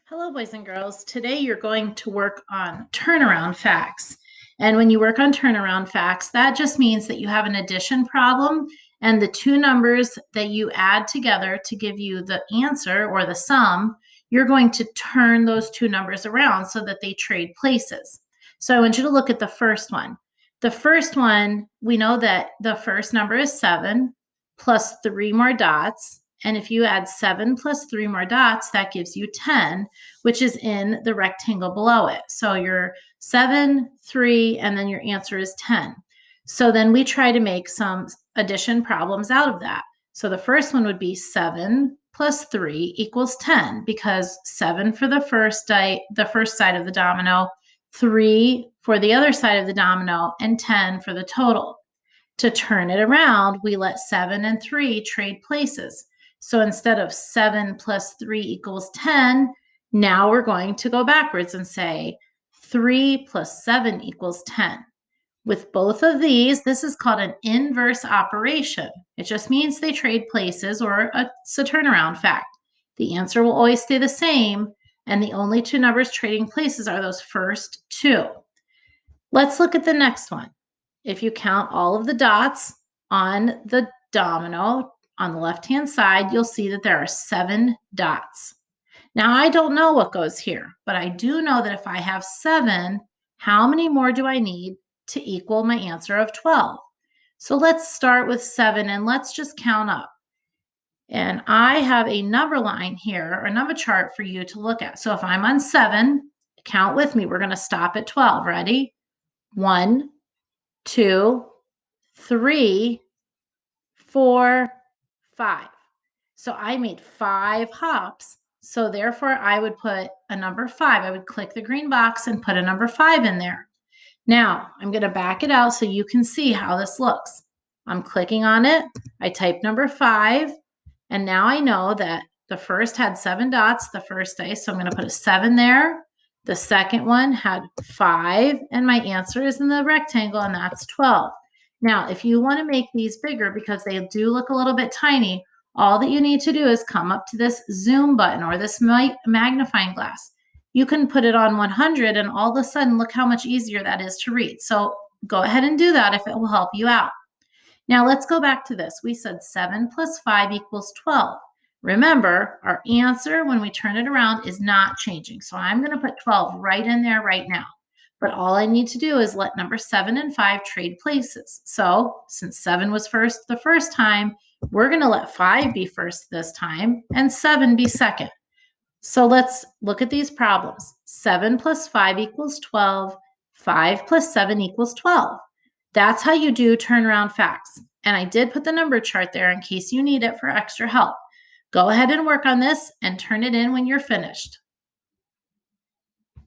Hello, boys and girls. Today you're going to work on turnaround facts. And when you work on turnaround facts, that just means that you have an addition problem and the two numbers that you add together to give you the answer or the sum, you're going to turn those two numbers around so that they trade places. So I want you to look at the first one. The first one, we know that the first number is 7 plus 3 more dots. And if you add 7 plus 3 more dots, that gives you 10, which is in the rectangle below it. So your 7, 3, and then your answer is 10. So then we try to make some addition problems out of that. So the first one would be 7 plus 3 equals 10 because 7 for the first side of the domino, 3 for the other side of the domino, and 10 for the total. To turn it around, we let 7 and 3 trade places. So instead of 7 plus 3 equals 10, now we're going to go backwards and say 3 plus 7 equals 10. With both of these, this is called an inverse operation. It just means they trade places, or it's a turnaround fact. The answer will always stay the same, and the only two numbers trading places are those first two. Let's look at the next one. If you count all of the dots on the domino on the left-hand side, you'll see that there are 7 dots. Now, I don't know what goes here, but I do know that if I have 7, how many more do I need to equal my answer of 12? So let's start with 7 and let's just count up. And I have a number line here, or a number chart for you to look at. So if I'm on 7, count with me. We're going to stop at 12. Ready? 1, 2, 3, 4, 5. So I made 5 hops. So therefore, I would put a number 5. I would click the green box and put a number 5 in there. Now, I'm going to back it out so you can see how this looks. I'm clicking on it. I type number 5. And now I know that the first had 7 dots the first day. So I'm going to put a 7 there. The second one had 5. And my answer is in the rectangle, and that's 12. Now, if you want to make these bigger because they do look a little bit tiny, all that you need to do is come up to this zoom button or this magnifying glass. You can put it on 100 and all of a sudden look how much easier that is to read. So go ahead and do that if it will help you out. Now let's go back to this. We said 7 plus 5 equals 12. Remember, our answer when we turn it around is not changing. So I'm going to put 12 right in there right now. But all I need to do is let number 7 and 5 trade places. So since 7 was first the first time, we're going to let 5 be first this time and 7 be second. So let's look at these problems. 7 plus 5 equals 12. 5 plus 7 equals 12. That's how you do turnaround facts. And I did put the number chart there in case you need it for extra help. Go ahead and work on this and turn it in when you're finished.